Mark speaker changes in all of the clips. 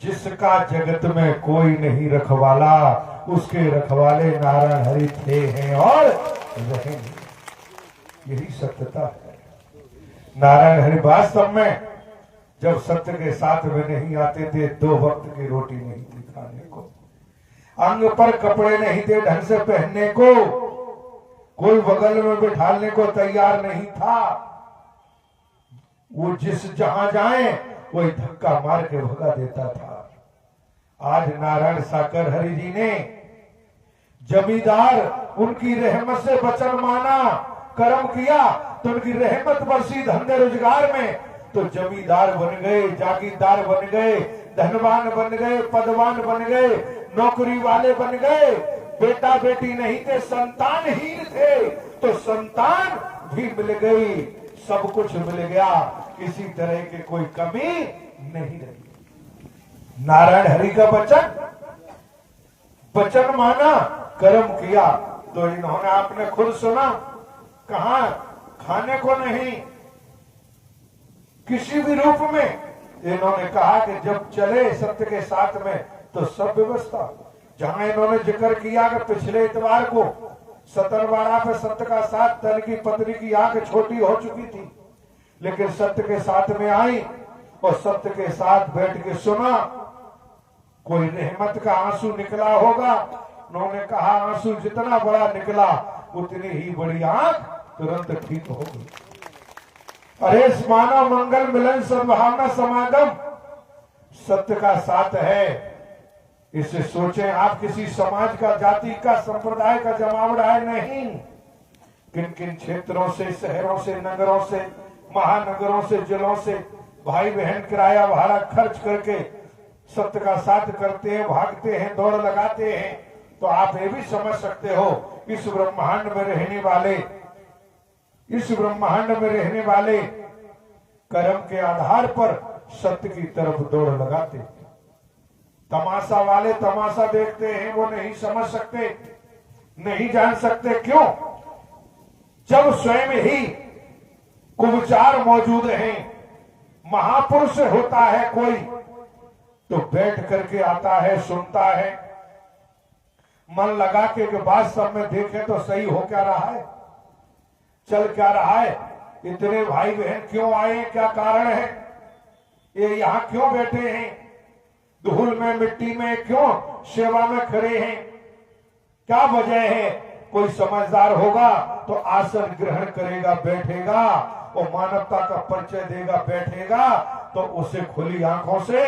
Speaker 1: जिसका जगत में कोई नहीं रखवाला, उसके रखवाले नारायण हरि थे हैं और रहेंगे। यही सत्यता है। नारायण हरि वास्तव में जब सत्य के साथ में नहीं आते थे, 2 वक्त की रोटी नहीं थी खाने को, अंग पर कपड़े नहीं थे ढंग से पहनने को, कोई बगल में बिठाने को तैयार नहीं था। वो जिस जहां जाए वही धक्का मार के भगा देता था। आज नारायण साकर हरि जी ने जमींदार उनकी रहमत से वचन माना, कर्म किया तो उनकी रहमत बरसी धंधे रोजगार में, तो जमींदार बन गए, जागीरदार बन गए, धनवान बन गए, पदवान बन गए, नौकरी वाले बन गए। बेटा बेटी नहीं थे, संतानहीन थे, तो संतान भी मिल गई, सब कुछ मिल गया, किसी तरह की कोई कमी नहीं रही। नारायण हरि का वचन माना, कर्म किया, तो इन्होंने आपने खुद सुना, कहा खाने को नहीं, किसी भी रूप में इन्होंने कहा कि जब चले सत्य के साथ में तो सब व्यवस्था। जहां इन्होंने जिक्र किया कि पिछले इतवार को सतरवाड़ा पे सत्य का साथ, तन की पत्नी की आंख छोटी हो चुकी थी, लेकिन सत्य के साथ में आई और सत्य के साथ बैठ के सुना, कोई रहमत का आंसू निकला होगा। उन्होंने कहा आंसू जितना बड़ा निकला उतनी ही बड़ी आंख तुरंत ठीक हो गई। अरे मानव मंगल मिलन सद्भावना समागम सत्य का साथ है। इसे सोचें आप, किसी समाज का, जाति का, संप्रदाय का जमावड़ा है नहीं। किन किन क्षेत्रों से, शहरों से, नगरों से, महानगरों से, जिलों से भाई बहन किराया भाड़ा खर्च करके सत्य का साथ करते हैं, भागते हैं, दौड़ लगाते हैं। तो आप ये भी समझ सकते हो, इस ब्रह्मांड में रहने वाले कर्म के आधार पर सत्य की तरफ दौड़ लगाते। तमाशा वाले तमाशा देखते हैं, वो नहीं समझ सकते, नहीं जान सकते। क्यों? जब स्वयं ही कुविचार मौजूद हैं, महापुरुष होता है कोई, तो बैठ करके आता है, सुनता है, मन लगा के बात सब में देखे तो सही हो क्या रहा है, चल क्या रहा है, इतने भाई बहन क्यों आए, क्या कारण है, ये यहां क्यों बैठे हैं, धूल में मिट्टी में क्यों सेवा में खड़े हैं, क्या वजह है। कोई समझदार होगा तो आसन ग्रहण करेगा, बैठेगा और मानवता का परिचय देगा, बैठेगा, तो उसे खुली आंखों से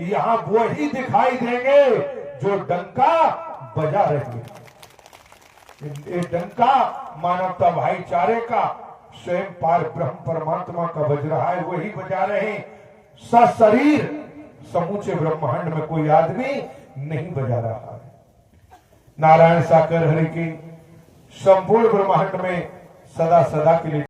Speaker 1: यहां वही दिखाई देंगे जो डंका बजा रहे। ये डंका मानवता भाईचारे का, स्वयं पार ब्रह्म परमात्मा का बज रहा है, वही बजा रहे हैं। सशरीर समूचे ब्रह्मांड में कोई आदमी नहीं बजा रहा है। नारायण साकर हरि की संपूर्ण ब्रह्मांड में सदा सदा के लिए